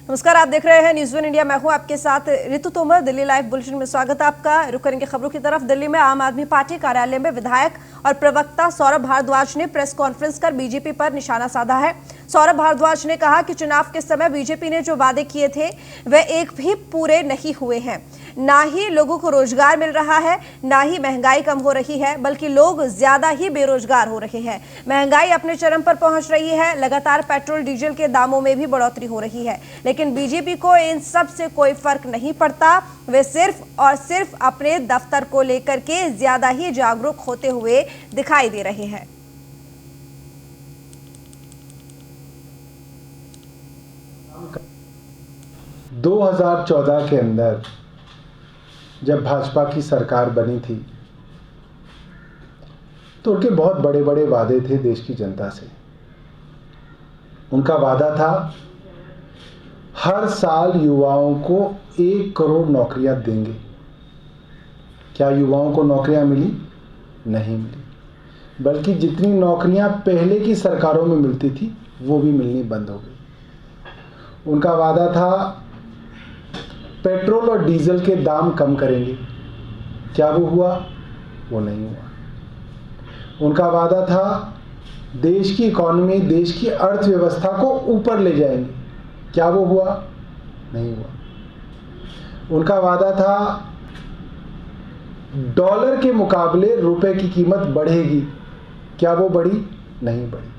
नमस्कार, आप देख रहे हैं न्यूज़ वन इंडिया। मैं हूं आपके साथ ऋतु तोमर। दिल्ली लाइव बुलेटिन में स्वागत है आपका। रुक करेंगे खबरों की तरफ। दिल्ली में आम आदमी पार्टी कार्यालय में विधायक और प्रवक्ता सौरभ भारद्वाज ने प्रेस कॉन्फ्रेंस कर बीजेपी पर निशाना साधा है। सौरभ भारद्वाज ने कहा कि चुनाव के समय बीजेपी ने जो वादे किए थे वे एक भी पूरे नहीं हुए हैं। ना ही लोगों को रोजगार मिल रहा है, ना ही महंगाई कम हो रही है, बल्कि लोग ज्यादा ही बेरोजगार हो रहे हैं। महंगाई अपने चरम पर पहुंच रही है। लगातार पेट्रोल डीजल के दामों में भी बढ़ोतरी हो रही है, लेकिन बीजेपी को इन सब से कोई फर्क नहीं पड़ता। वे सिर्फ और सिर्फ अपने दफ्तर को लेकर के ज्यादा ही जागरूक होते हुए दिखाई दे रहे हैं। - 2014 के अंदर जब भाजपा की सरकार बनी थी तो उनके बहुत बड़े बड़े वादे थे देश की जनता से। उनका वादा था हर साल युवाओं को 1 करोड़ नौकरियां देंगे। क्या युवाओं को नौकरियां मिली? नहीं मिली, बल्कि जितनी नौकरियां पहले की सरकारों में मिलती थी वो भी मिलनी बंद हो गई। उनका वादा था पेट्रोल और डीजल के दाम कम करेंगे। क्या वो हुआ? वो नहीं हुआ। उनका वादा था देश की इकोनॉमी, देश की अर्थव्यवस्था को ऊपर ले जाएंगे। क्या वो हुआ? नहीं हुआ। उनका वादा था डॉलर के मुकाबले रुपए की कीमत बढ़ेगी। क्या वो बढ़ी? नहीं बढ़ी।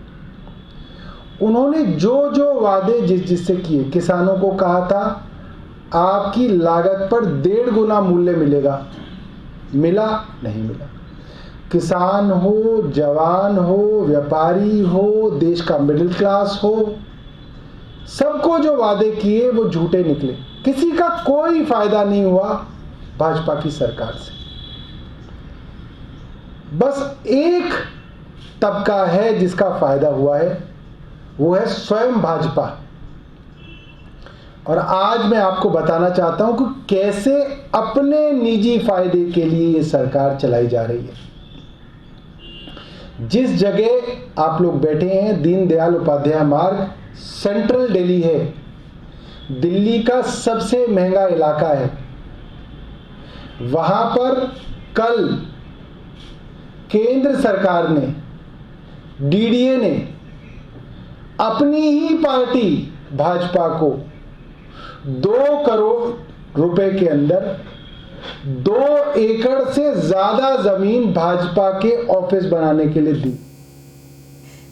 उन्होंने जो जो वादे जिससे किए, किसानों को कहा था आपकी लागत पर 1.5 गुना मूल्य मिलेगा। मिला? नहीं मिला। किसान हो, जवान हो, व्यापारी हो, देश का मिडिल क्लास हो, सबको जो वादे किए वो झूठे निकले। किसी का कोई फायदा नहीं हुआ भाजपा की सरकार से। बस एक तबका है जिसका फायदा हुआ है, वो है स्वयं भाजपा। और आज मैं आपको बताना चाहता हूं कि कैसे अपने निजी फायदे के लिए ये सरकार चलाई जा रही है। जिस जगह आप लोग बैठे हैं, दीनदयाल उपाध्याय मार्ग, सेंट्रल दिल्ली है, दिल्ली का सबसे महंगा इलाका है। वहां पर कल केंद्र सरकार ने, डीडीए ने अपनी ही पार्टी भाजपा को 2 करोड़ रुपए के अंदर 2 एकड़ से ज्यादा जमीन भाजपा के ऑफिस बनाने के लिए दी।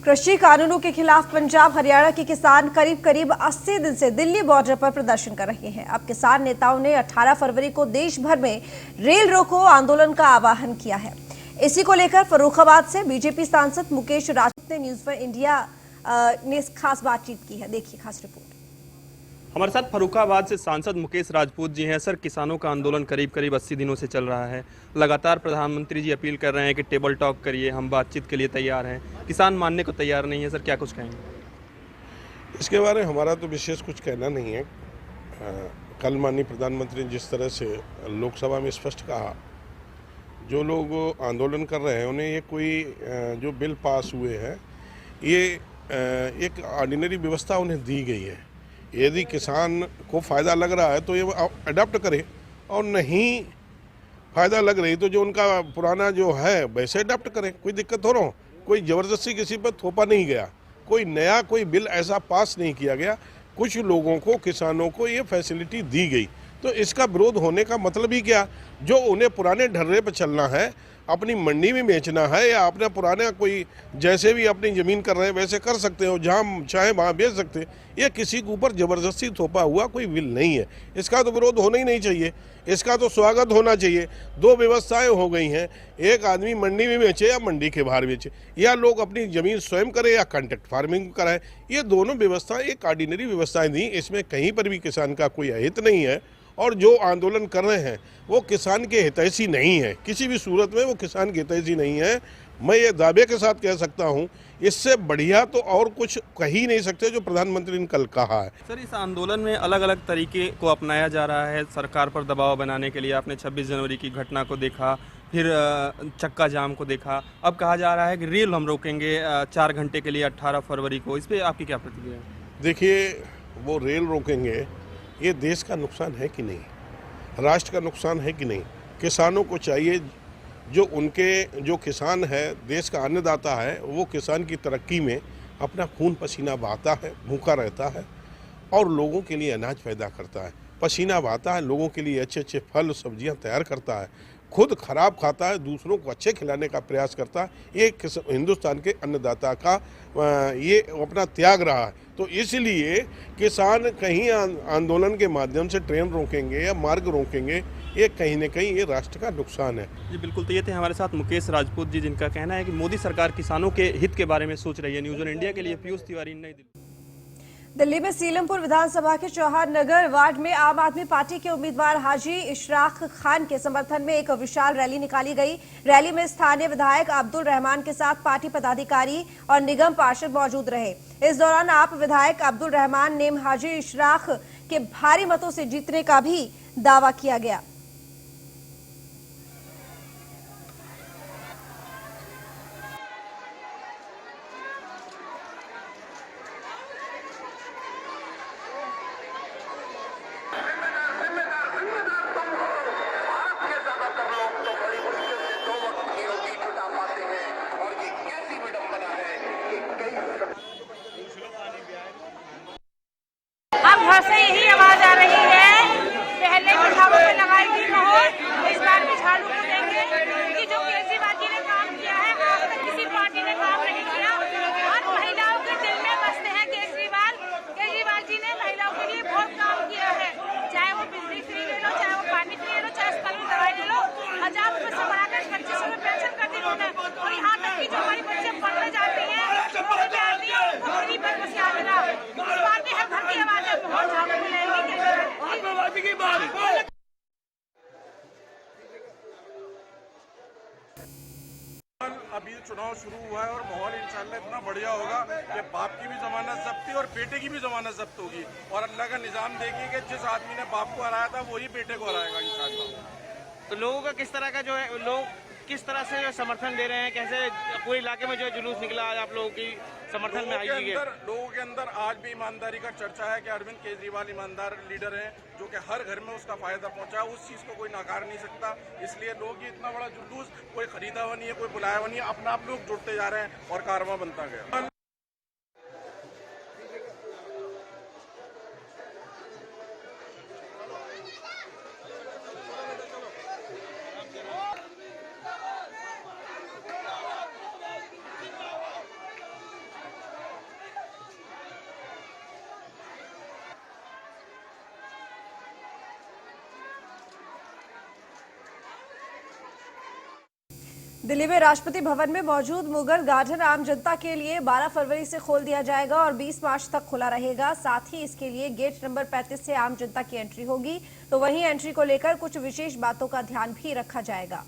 कृषि कानूनों के खिलाफ पंजाब हरियाणा के किसान करीब करीब 80 दिन से दिल्ली बॉर्डर पर प्रदर्शन कर रहे हैं। अब किसान नेताओं ने 18 फरवरी को देश भर में रेल रोको आंदोलन का आह्वान किया है। इसी को लेकर फर्रुखाबाद से बीजेपी सांसद मुकेश राजपूत ने न्यूज़ वन इंडिया ने खास बातचीत की है। देखिए खास रिपोर्ट। हमारे साथ फर्रुखाबाद से सांसद मुकेश राजपूत जी हैं। सर, किसानों का आंदोलन करीब करीब 80 दिनों से चल रहा है। लगातार प्रधानमंत्री जी अपील कर रहे हैं कि टेबल टॉक करिए, हम बातचीत के लिए तैयार हैं। किसान मानने को तैयार नहीं है। सर, क्या कुछ कहेंगे इसके बारे में? हमारा तो विशेष कुछ कहना नहीं है। कल माननीय प्रधानमंत्री ने जिस तरह से लोकसभा में स्पष्ट कहा, जो लोग आंदोलन कर रहे हैं उन्हें ये कोई जो बिल पास हुए हैं ये एक ऑर्डिनरी व्यवस्था उन्हें दी गई है। यदि किसान को फ़ायदा लग रहा है तो ये अडॉप्ट करे, और नहीं फ़ायदा लग रही तो जो उनका पुराना जो है वैसे अडॉप्ट करें। कोई दिक्कत हो रहा हो, कोई ज़बरदस्ती किसी पर थोपा नहीं गया, कोई नया कोई बिल ऐसा पास नहीं किया गया। कुछ लोगों को, किसानों को ये फैसिलिटी दी गई, तो इसका विरोध होने का मतलब ही क्या? जो उन्हें पुराने ढर्रे पर चलना है, अपनी मंडी में बेचना है, या अपना पुराना कोई जैसे भी अपनी ज़मीन कर रहे हैं वैसे कर सकते हो, जहाँ चाहे वहाँ बेच सकते हैं। ये किसी के ऊपर ज़बरदस्ती थोपा हुआ कोई बिल नहीं है। इसका तो विरोध होना ही नहीं चाहिए, इसका तो स्वागत होना चाहिए। 2 व्यवस्थाएं हो गई हैं, एक आदमी मंडी में बेचे या मंडी के बाहर बेचे, या लोग अपनी ज़मीन स्वयं करें या कॉन्ट्रैक्ट फार्मिंग कराएं। ये दोनों व्यवस्थाएं एक ऑर्डिनरी व्यवस्थाएं दी, इसमें कहीं पर भी किसान का कोई अहित नहीं है। और जो आंदोलन कर रहे हैं वो किसान के हितैषी नहीं है, किसी भी सूरत में वो किसान के हितैषी नहीं है। मैं ये दावे के साथ कह सकता हूँ, इससे बढ़िया तो और कुछ कह ही नहीं सकते जो प्रधानमंत्री ने कल कहा है। सर, इस आंदोलन में अलग अलग तरीके को अपनाया जा रहा है सरकार पर दबाव बनाने के लिए। आपने 26 जनवरी की घटना को देखा, फिर चक्का जाम को देखा, अब कहा जा रहा है कि रेल हम रोकेंगे 4 घंटे के लिए 18 फरवरी को। इस पर आपकी क्या प्रतिक्रिया है? देखिए, वो रेल रोकेंगे, ये देश का नुकसान है कि नहीं, राष्ट्र का नुकसान है कि नहीं। किसानों को चाहिए, जो किसान है, देश का अन्नदाता है, वो किसान की तरक्की में अपना खून पसीना बहाता है, भूखा रहता है और लोगों के लिए अनाज पैदा करता है, पसीना बहाता है, लोगों के लिए अच्छे अच्छे फल सब्जियां तैयार करता है, खुद खराब खाता है, दूसरों को अच्छे खिलाने का प्रयास करता है। ये हिंदुस्तान के अन्नदाता का ये अपना त्याग रहा है। तो इसलिए किसान कहीं आंदोलन के माध्यम से ट्रेन रोकेंगे या मार्ग रोकेंगे, ये कहीं न कहीं ये राष्ट्र का नुकसान है। जी बिल्कुल। तो ये थे हमारे साथ मुकेश राजपूत जी, जिनका कहना है कि मोदी सरकार किसानों के हित के बारे में सोच रही है। न्यूज़ ऑन इंडिया के लिए पीयूष तिवारी, नई दिल्ली। दिल्ली में सीलमपुर विधानसभा के चौहान नगर वार्ड में आम आदमी पार्टी के उम्मीदवार हाजी इशराक खान के समर्थन में एक विशाल रैली निकाली गई। रैली में स्थानीय विधायक अब्दुल रहमान के साथ पार्टी पदाधिकारी और निगम पार्षद मौजूद रहे। इस दौरान आप विधायक अब्दुल रहमान ने हाजी इशराक के भारी मतों से जीतने का भी दावा किया गया। अब घर से यही आवाज आ रही है, पहले बिठाओ में लगाई थी मोहर, इस बार भी झाड़ू को देंगे, क्योंकि जो केजरीवाल जी ने काम किया है आज तक किसी पार्टी ने काम नहीं किया। और महिलाओं के दिल में बसते हैं केजरीवाल जी ने महिलाओं के लिए बहुत काम किया है, चाहे वो बिजली फ्री ले लो, चाहे वो पानी फ्री ले लो, चाहे अस्पताल में दवाई ले लो, 1000 रुपए से बढ़ाकर 2500 में पेंशन कर दी उन्होंने। और यहाँ तक की जो हमारी बच्चे पढ़ने जाती है उनको फ्री पर बस याद देना। इस बार भी हर घर की आवाज है, बहुत झाड़ू मिलेगी। अभी चुनाव शुरू हुआ है और माहौल इंशाल्लाह इतना बढ़िया होगा कि बाप की भी जमानत जब्त थी और बेटे की भी जमानत जब्त होगी और अल्लाह का निजाम देगी कि जिस आदमी ने बाप को हराया था वही बेटे को हराएगा इंशाल्लाह। तो लोगों का किस तरह का जो है, लोग किस तरह से जो समर्थन दे रहे हैं, कैसे पूरे इलाके में जो जुलूस निकला आज आप लोगों की समर्थन में आई है? लोगों के अंदर आज भी ईमानदारी का चर्चा है कि अरविंद केजरीवाल ईमानदार लीडर हैं, जो कि हर घर में उसका फायदा पहुंचा, उस चीज को कोई नकार नहीं सकता। इसलिए लोग ये इतना बड़ा जुलूस कोई खरीदा हुआ नहीं है, कोई बुलाया हुआ नहीं है, अपना आप लोग जुड़ते जा रहे हैं और कारवां बनता गया। दिल्ली में राष्ट्रपति भवन में मौजूद मुगल गार्डन आम जनता के लिए 12 फरवरी से खोल दिया जाएगा और 20 मार्च तक खुला रहेगा। साथ ही इसके लिए गेट नंबर 35 से आम जनता की एंट्री होगी। तो वहीं एंट्री को लेकर कुछ विशेष बातों का ध्यान भी रखा जाएगा।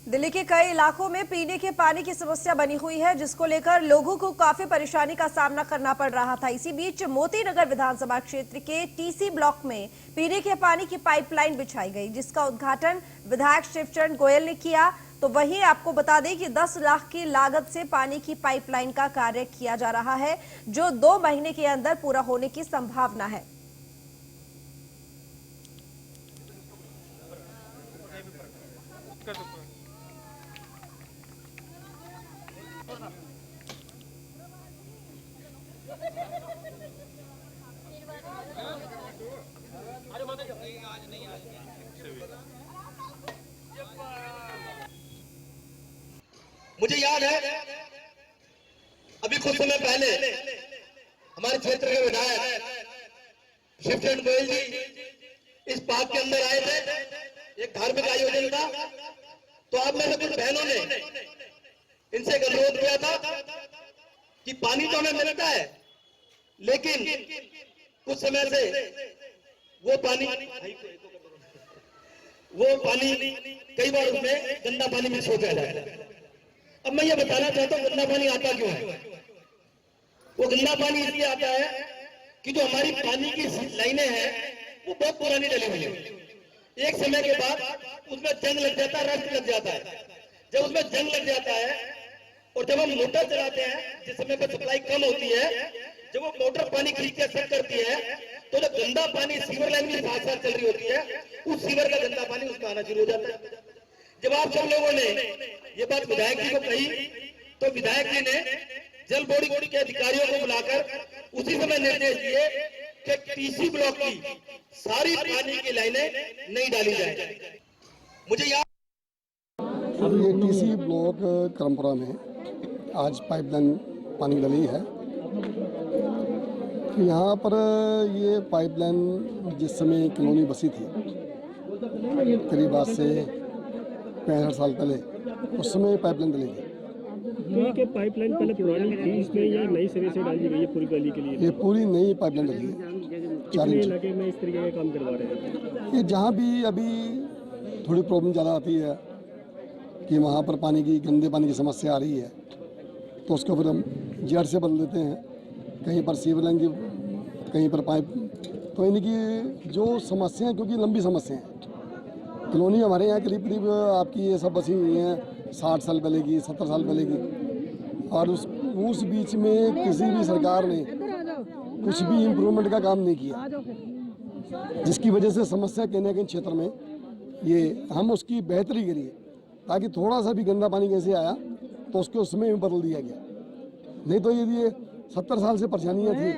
दिल्ली के कई इलाकों में पीने के पानी की समस्या बनी हुई है, जिसको लेकर लोगों को काफी परेशानी का सामना करना पड़ रहा था। इसी बीच मोती नगर विधानसभा क्षेत्र के टीसी ब्लॉक में पीने के पानी की पाइपलाइन बिछाई गई, जिसका उद्घाटन विधायक शिवचरण गोयल ने किया। तो वहीं आपको बता दें कि 10 लाख की लागत से पानी की पाइपलाइन का कार्य किया जा रहा है, जो 2 महीने के अंदर पूरा होने की संभावना है। मुझे याद है अभी कुछ समय पहले हमारे क्षेत्र के विधायक शिवचरण गोयल जी इस पार्क के अंदर आए थे, एक धार्मिक आयोजन था। तो आप में से कुछ बहनों ने इनसे अनुरोध किया था कि पानी तो हमें मिलता है, लेकिन कुछ समय से वो पानी कई बार उसमें गंदा पानी में छोड़ा जाता है। अब मैं ये बताना चाहता हूँ गंदा पानी आता क्यों है। वो गंदा पानी इसलिए आता है कि जो हमारी पानी की लाइनें हैं वो बहुत पुरानी डली हुई है। एक समय के बाद उसमें जंग लग जाता है, रस्ट लग जाता है। जब उसमें जंग लग जाता है और जब हम मोटर चलाते हैं जिस समय पर सप्लाई कम होती है, जब वो मोटर पानी खींच के सेट करती है तो जो गंदा पानी सीवर लाइन की साथ साथ चल रही होती है, उस सीवर का गंदा पानी उसमें आना शुरू हो जाता है। जब आप सब लोगों ने ये बात विधायक जी को कही तो विधायक जी ने जल बोर्ड के अधिकारियों को बुलाकर उसी समय निर्देश दिए कि टीसी ब्लॉक की सारी पानी की लाइनें नहीं डाली जाए। मुझे याद ये टीसी ब्लॉक करमपुरा में आज पाइपलाइन पानी डली है। यहाँ पर ये पाइपलाइन जिस समय कॉलोनी बसी थी करीब आज से 65 साल पहले, उस समय पाइपलाइन डली थी। ये पाइपलाइन पहले पुरानी थी, इसमें या नई सिरे से डाली गई है पूरी गली के लिए? ये पूरी नई पाइपलाइन डली है। 4 इंच इलाके में इस तरीके का काम करवा रहे हैं। ये जहाँ भी अभी थोड़ी प्रॉब्लम ज़्यादा आती है कि वहाँ पर पानी की गंदे पानी की समस्या आ रही है तो उसको फिर हम जड़ से बदल देते हैं। कहीं पर सीवर लाइन की, कहीं पर पाइप, तो इनकी जो समस्याएं, क्योंकि लंबी समस्या है। कॉलोनी हमारे यहाँ करीब करीब आपकी ये सब बसी हुई हैं 60 साल पहले की, 70 साल पहले की, और उस बीच में किसी भी सरकार ने कुछ भी इम्प्रूवमेंट का काम नहीं किया, जिसकी वजह से समस्या कहीं ना कहीं क्षेत्र में ये हम उसकी बेहतरी करिए ताकि थोड़ा सा भी गंदा पानी कैसे आया तो उसको उसमें भी बदल दिया गया। नहीं तो यदि 70 साल से परेशानियाँ थी,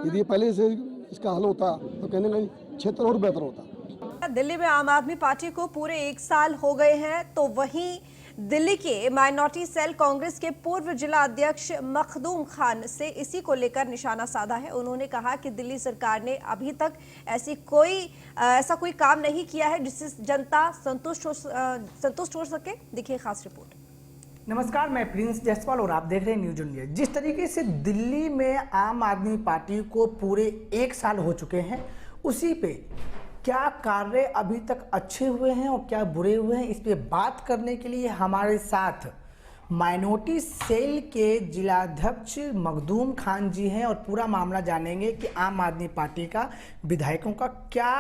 यदि पहले से इसका हल होता तो कहने लगे क्षेत्र और बेहतर होता। दिल्ली में आम आदमी पार्टी को पूरे 1 साल हो गए हैं, तो वहीं दिल्ली के माइनॉरिटी सेल कांग्रेस के पूर्व जिला अध्यक्ष मखदूम खान से इसी को लेकर निशाना साधा है। उन्होंने कहा कि दिल्ली सरकार ने अभी तक ऐसा कोई काम नहीं किया है जिससे जनता संतुष्ट हो सके। देखिए खास रिपोर्ट। नमस्कार, मैं प्रिंस जसवाल और आप देख रहे हैं न्यूज इंडिया। जिस तरीके से दिल्ली में आम आदमी पार्टी को पूरे 1 साल हो चुके हैं, उसी पे क्या कार्य अभी तक अच्छे हुए हैं और क्या बुरे हुए हैं, इस पे बात करने के लिए हमारे साथ माइनॉरिटी सेल के जिलाध्यक्ष मखदूम खान जी हैं और पूरा मामला जानेंगे कि आम आदमी पार्टी का विधायकों का क्या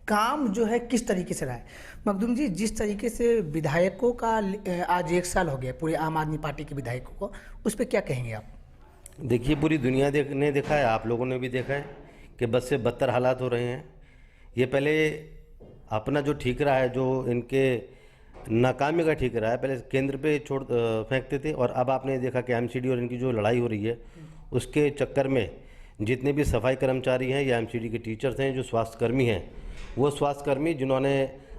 काम जो है किस तरीके से रहा है। मखदूम जी, जिस तरीके से विधायकों का आज 1 साल हो गया पूरे आम आदमी पार्टी के विधायकों को, उस पर क्या कहेंगे आप? देखिए, पूरी दुनिया ने देखा है, आप लोगों ने भी देखा है कि बद से बदतर हालात हो रहे हैं। ये पहले अपना जो ठीक रहा है, जो इनके नाकामी का ठीक रहा है, पहले केंद्र पे फेंकते थे, और अब आपने देखा कि एमसीडी और इनकी जो लड़ाई हो रही है उसके चक्कर में जितने भी सफाई कर्मचारी हैं या एमसीडी के टीचर्स हैं, जो स्वास्थ्यकर्मी हैं, वो स्वास्थ्यकर्मी जिन्होंने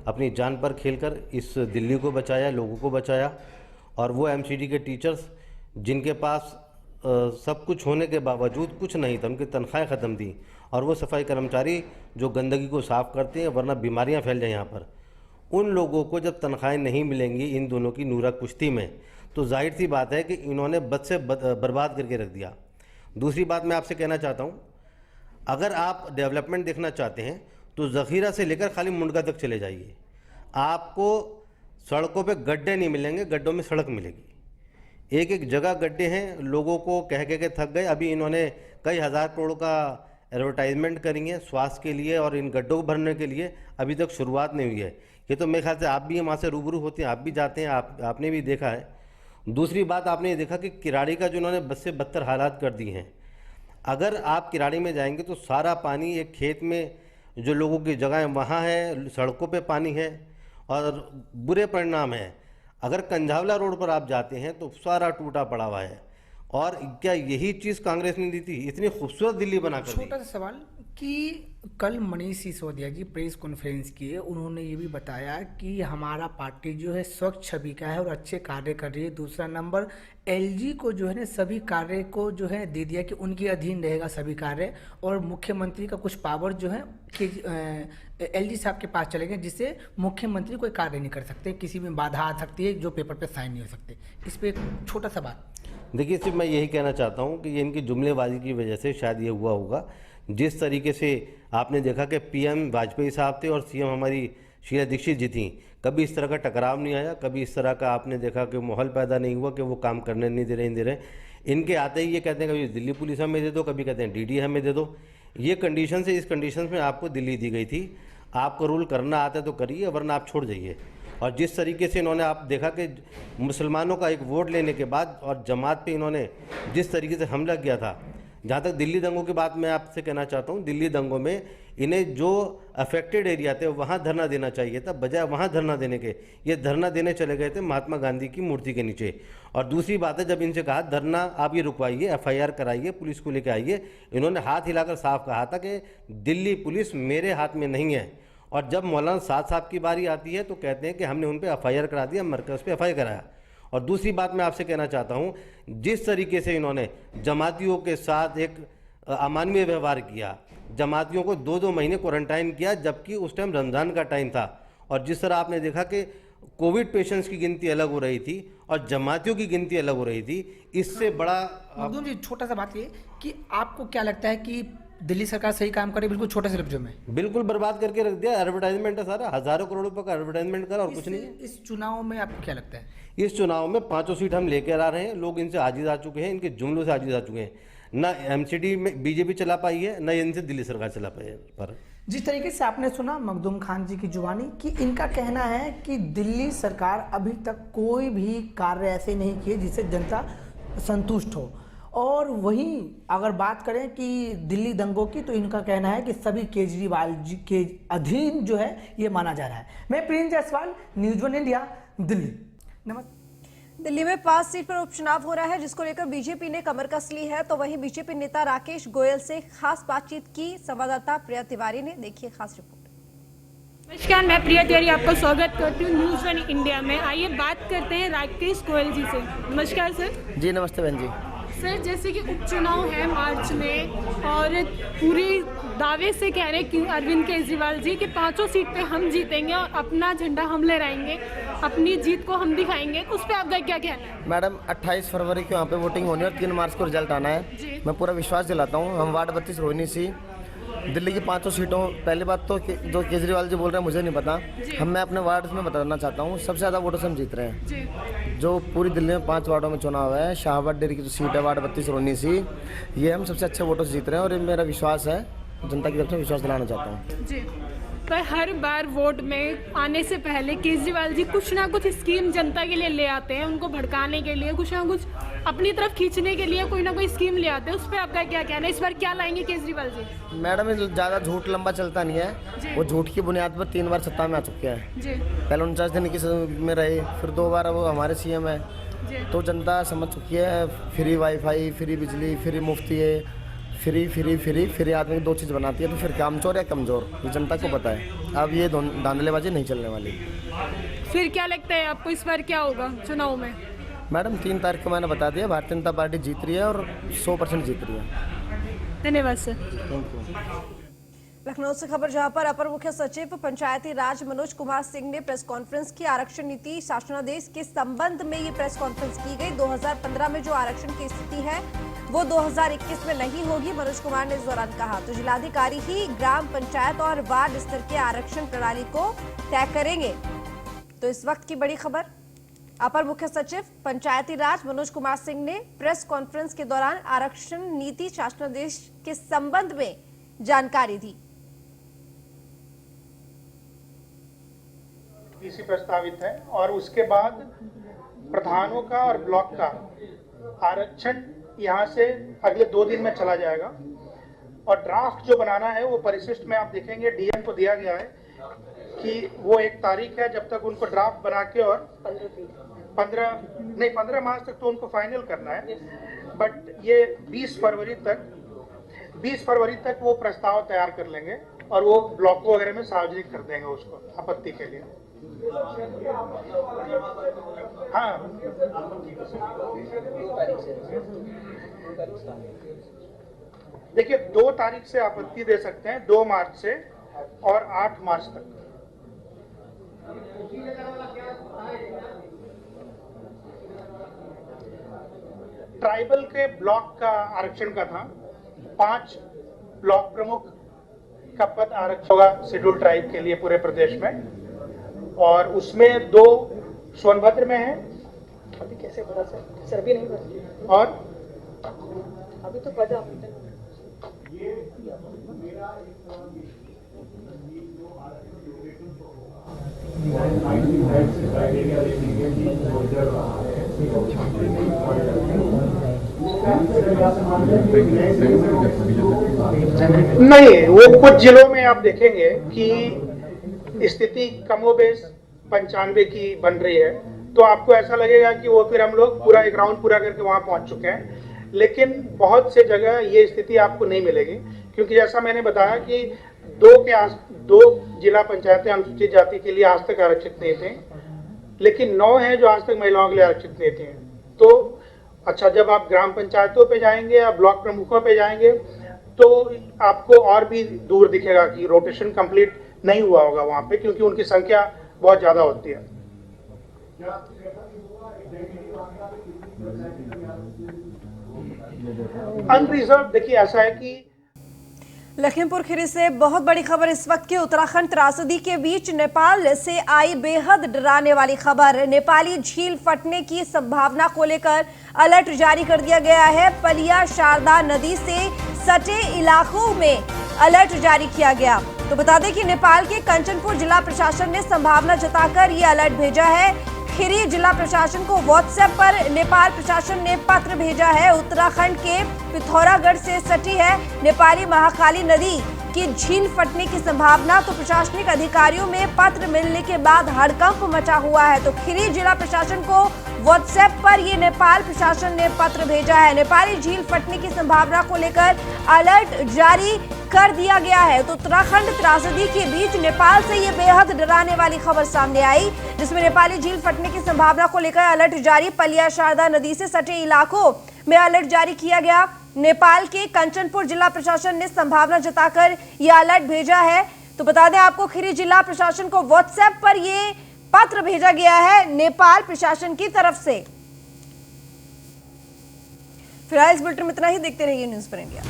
अपनी जान पर खेलकर इस दिल्ली को बचाया, लोगों को बचाया, और वो एमसीडी के टीचर्स जिनके पास सब कुछ होने के बावजूद कुछ नहीं था, उनकी तनख्वाहें ख़त्म थी, और वो सफाई कर्मचारी जो गंदगी को साफ़ करते हैं वरना बीमारियां फैल जाए यहाँ पर, उन लोगों को जब तनख्वाहें नहीं मिलेंगी इन दोनों की नूरा कुश्ती में, तो जाहिर सी बात है कि इन्होंने बद से बर्बाद करके रख दिया। दूसरी बात मैं आपसे कहना चाहता हूँ, अगर आप डेवलपमेंट देखना चाहते हैं तो ज़ख़ीरा से लेकर खाली मुंडका तक चले जाइए, आपको सड़कों पे गड्ढे नहीं मिलेंगे, गड्ढों में सड़क मिलेगी। एक एक जगह गड्ढे हैं, लोगों को कह के थक गए। अभी इन्होंने कई हज़ार करोड़ का एडवर्टाइजमेंट करी है स्वास्थ्य के लिए, और इन गड्ढों को भरने के लिए अभी तक शुरुआत नहीं हुई है। ये तो मेरे ख्याल से आप भी वहाँ से रूबरू होते हैं, आप भी जाते हैं, आपने भी देखा है। दूसरी बात आपने ये देखा कि किराड़ी का जो उन्होंने बद से बदतर हालात कर दिए हैं। अगर आप किराड़ी में जाएंगे तो सारा पानी एक खेत में जो लोगों की जगह है वहाँ है, सड़कों पे पानी है, और बुरे परिणाम है। अगर कंझावला रोड पर आप जाते हैं तो सारा टूटा पड़ा हुआ है। और क्या यही चीज़ कांग्रेस ने दी थी? इतनी खूबसूरत दिल्ली बनाकर दी। छोटा सा सवाल कि कल मनीष सिसोदिया जी प्रेस कॉन्फ्रेंस किए, उन्होंने ये भी बताया कि हमारा पार्टी जो है स्वच्छ छवि का है और अच्छे कार्य कर रही है। दूसरा नंबर, एलजी को जो है ना सभी कार्य को जो है दे दिया कि उनके अधीन रहेगा सभी कार्य, और मुख्यमंत्री का कुछ पावर जो है कि एलजी साहब के पास चलेंगे, जिससे मुख्यमंत्री कोई कार्य नहीं कर सकते, किसी में बाधा आ सकती है, जो पेपर पे साइन नहीं हो सकते। इस पर एक छोटा सा बात। देखिए, सिर्फ मैं यही कहना चाहता हूँ कि ये इनकी जुमलेबाजी की वजह से शायद ये हुआ होगा। जिस तरीके से आपने देखा कि पीएम वाजपेयी साहब थे और सीएम हमारी शीला दीक्षित जी थी, कभी इस तरह का टकराव नहीं आया, कभी इस तरह का आपने देखा कि माहौल पैदा नहीं हुआ कि वो काम करने नहीं दे रहे। इनके आते ही ये कहते हैं कभी दिल्ली पुलिस हमें दे दो, कभी कहते हैं डीडी हमें दे दो। ये कंडीशन से, इस कंडीशन में आपको दिल्ली दी गई थी। आपको रूल करना आता है तो करिए, वरना आप छोड़ जाइए। और जिस तरीके से इन्होंने, आप देखा कि मुसलमानों का एक वोट लेने के बाद और जमात पे इन्होंने जिस तरीके से हमला किया था। जहाँ तक दिल्ली दंगों की बात मैं आपसे कहना चाहता हूँ, दिल्ली दंगों में इन्हें जो अफेक्टेड एरिया थे वहाँ धरना देना चाहिए था, बजाय वहाँ धरना देने के ये धरना देने चले गए थे महात्मा गांधी की मूर्ति के नीचे। और दूसरी बात है, जब इनसे कहा धरना आप ये रुकवाइए, FIR कराइए, पुलिस को लेकर आइए, इन्होंने हाथ हिलाकर साफ कहा था कि दिल्ली पुलिस मेरे हाथ में नहीं है। और जब मौलाना साद साहब की बारी आती है तो कहते हैं कि हमने उन पर FIR करा दिया, मरकज़ पे FIR कराया। और दूसरी बात मैं आपसे कहना चाहता हूँ, जिस तरीके से इन्होंने जमातियों के साथ एक अमानवीय व्यवहार किया, जमातियों को 2-2 महीने क्वारंटाइन किया, जबकि उस टाइम रमज़ान का टाइम था। और जिस तरह आपने देखा कि कोविड पेशेंट्स की गिनती अलग हो रही थी और जमातियों की गिनती अलग हो रही थी, इससे बड़ा मखदूम जी, छोटा सा बात ये कि आपको क्या लगता है कि दिल्ली सरकार सही काम करे? बिल्कुल छोटे से लफ्जों में। बिल्कुल बर्बाद करके रख दिया। एडवर्टाइजमेंट है सारा, हज़ारों करोड़ रुपए का एडवर्टाइजमेंट करा और कुछ नहीं है। इस चुनाव में आपको क्या लगता है? इस चुनाव में 5 सीट हम लेकर आ रहे हैं। लोग इनसे आजिज आ चुके हैं, इनके जुमलों से आजिज आ चुके हैं। ना MCD में बीजेपी चला पाई है, ना इनसे दिल्ली सरकार चला पाई है। पर जिस तरीके से आपने सुना मखदूम खान जी की जुबानी कि इनका कहना है कि दिल्ली सरकार अभी तक कोई भी कार्य ऐसे नहीं किए जिससे जनता संतुष्ट हो। और वहीं अगर बात करें कि दिल्ली दंगों की, तो इनका कहना है कि सभी केजरीवाल जी के अधीन जो है ये माना जा रहा है। मैं Prince Jaiswal, news 1 India, Delhi. नमस्ते। दिल्ली में 5 सीट पर उपचुनाव हो रहा है, जिसको लेकर बीजेपी ने कमर कस ली है। तो वहीं बीजेपी नेता राकेश गोयल से खास बातचीत की संवाददाता प्रिया तिवारी ने। देखिए खास रिपोर्ट। नमस्कार, मैं प्रिया तिवारी आपका स्वागत करती हूँ न्यूज़ 1 इंडिया में। आइए बात करते हैं राकेश गोयल जी से। नमस्कार सर। जी नमस्ते बहन जी। सर, जैसे कि उपचुनाव है मार्च में और पूरी दावे से कह रहे हैं कि अरविंद केजरीवाल जी कि 5 सीट पे हम जीतेंगे और अपना झंडा हम लहराएंगे, अपनी जीत को हम दिखाएंगे, उस पर आपका क्या कहना है? मैडम 28 फरवरी को यहाँ पे वोटिंग होनी है और 3 मार्च को रिजल्ट आना है। मैं पूरा विश्वास दिलाता हूँ। हम वार्ड 32 रोहिणी सी दिल्ली की 5 सीटों, पहली बात तो जो केजरीवाल जी बोल रहे हैं मुझे नहीं पता, मैं अपने वार्ड में बताना चाहता हूँ। सबसे ज़्यादा वोटों से हम जीत रहे हैं। जो पूरी दिल्ली में 5 वार्डों में चुनाव है, शाहबाद डेरी की जो सीट है वार्ड 32 रोहिणी सी, ये हम सबसे अच्छे वोटों से जीत रहे हैं। और ये मेरा विश्वास है, जनता की तरफ से विश्वास दिलाना चाहता हूँ जी। पर हर बार वोट में आने से पहले केजरीवाल जी कुछ ना कुछ स्कीम जनता के लिए ले आते हैं, उनको भड़काने के लिए, कुछ ना कुछ अपनी तरफ खींचने के लिए कोई ना कोई स्कीम ले आते हैं। उस पर आपका क्या कहना है? इस बार क्या लाएंगे केजरीवाल जी? मैडम ज़्यादा झूठ लंबा चलता नहीं है। वो झूठ की बुनियाद पर 3 बार सत्ता में आ चुके हैं जी। पहले 49 दिन की में रहे, फिर 2 बार वो हमारे CM है। तो जनता समझ चुकी है, फ्री वाईफाई, फ्री बिजली, फ्री मुफ्ती है, फ्री आदमी 2 चीज़ बनाती है, तो फिर कामचोर या कमज़ोर, ये जनता को पता है। अब ये धांधलेबाजी नहीं चलने वाली। फिर क्या लगता है आपको इस बार क्या होगा चुनाव में? मैडम 3 तारीख को मैंने बता दिया, भारतीय जनता पार्टी जीत रही है और 100% जीत रही है। धन्यवाद सर। Thank you. लखनऊ से खबर, जहां पर अपर मुख्य सचिव पंचायती राज मनोज कुमार सिंह ने प्रेस कॉन्फ्रेंस की। आरक्षण नीति शासनादेश के संबंध में ये प्रेस कॉन्फ्रेंस की गई। 2015 में जो आरक्षण की स्थिति है वो 2021 में नहीं होगी, मनोज कुमार ने इस दौरान कहा। तो जिलाधिकारी ही ग्राम पंचायत और वार्ड स्तर के आरक्षण प्रणाली को तय करेंगे। तो इस वक्त की बड़ी खबर, अपर मुख्य सचिव पंचायती राज मनोज कुमार सिंह ने प्रेस कॉन्फ्रेंस के दौरान आरक्षण नीति शासनादेश के संबंध में जानकारी दी। इसी प्रस्तावित है और उसके बाद प्रधानों का और ब्लॉक का आरक्षण यहाँ से अगले 2 दिन में चला जाएगा। और ड्राफ्ट जो बनाना है वो परिशिष्ट में आप देखेंगे DM को दिया गया है कि वो 1 तारीख है जब तक उनको ड्राफ्ट बना के, और 15 मार्च तक तो उनको फाइनल करना है। बट ये 20 फरवरी तक वो प्रस्ताव तैयार कर लेंगे और वो ब्लॉकों वगैरह में सार्वजनिक कर देंगे उसको आपत्ति के लिए। हाँ, देखिए 2 तारीख से आपत्ति दे सकते हैं, 2 मार्च से और 8 मार्च तक। ट्राइबल के ब्लॉक का आरक्षण का था, 5 ब्लॉक प्रमुख का पद आरक्षण होगा शेड्यूल ट्राइब के लिए पूरे प्रदेश में। और उसमें 2 सोनभद्र में है। अभी कैसे पता सर अभी नहीं पता, और अभी तो पता नहीं। वो कुछ जिलों में आप देखेंगे कि स्थिति कमोबेश 95 की बन रही है, तो आपको ऐसा लगेगा कि वो फिर हम लोग पूरा एक राउंड पूरा करके वहां पहुंच चुके हैं। लेकिन बहुत से जगह ये स्थिति आपको नहीं मिलेगी, क्योंकि जैसा मैंने बताया कि 2 जिला पंचायतें अनुसूचित जाति के लिए आज तक आरक्षित नहीं थे, लेकिन 9 हैं जो आज तक महिलाओं के लिए आरक्षित नहीं थे। तो अच्छा, जब आप ग्राम पंचायतों पे जाएंगे या ब्लॉक प्रमुखों पे जाएंगे तो आपको और भी दूर दिखेगा कि रोटेशन कंप्लीट नहीं हुआ होगा वहां पे, क्योंकि उनकी संख्या बहुत ज्यादा होती है। अनरिजर्व देखिए ऐसा है कि लखीमपुर खीरी से बहुत बड़ी खबर इस वक्त की। उत्तराखंड त्रासदी के बीच नेपाल से आई बेहद डराने वाली खबर। नेपाली झील फटने की संभावना को लेकर अलर्ट जारी कर दिया गया है। पलिया शारदा नदी से सटे इलाकों में अलर्ट जारी किया गया। तो बता दें कि नेपाल के कंचनपुर जिला प्रशासन ने संभावना जताकर ये अलर्ट भेजा है। खीरी जिला प्रशासन को व्हाट्सएप पर नेपाल प्रशासन ने पत्र भेजा है। उत्तराखंड के पिथौरागढ़ से सटी है नेपाली महाकाली नदी की झील फटने की संभावना। तो प्रशासनिक अधिकारियों में पत्र मिलने के बाद हड़कंप मचा हुआ है। तो खीरी जिला प्रशासन को व्हाट्सएप पर ये नेपाल प्रशासन ने पत्र भेजा है। नेपाली झील फटने की संभावना को लेकर अलर्ट जारी कर दिया गया है। तो उत्तराखंड त्रासदी के बीच नेपाल से ये बेहद डराने वाली खबर सामने आई, जिसमें नेपाली झील फटने की संभावना को लेकर अलर्ट जारी। पलिया शारदा नदी से सटे इलाकों में अलर्ट जारी किया गया। नेपाल के कंचनपुर जिला प्रशासन ने संभावना जताकर यह अलर्ट भेजा है। तो बता दें आपको, खीरी जिला प्रशासन को व्हाट्सएप पर ये पत्र भेजा गया है नेपाल प्रशासन की तरफ से। फिलहाल इस बुलेटिन में इतना ही। देखते रहिए न्यूज़ पर इंडिया।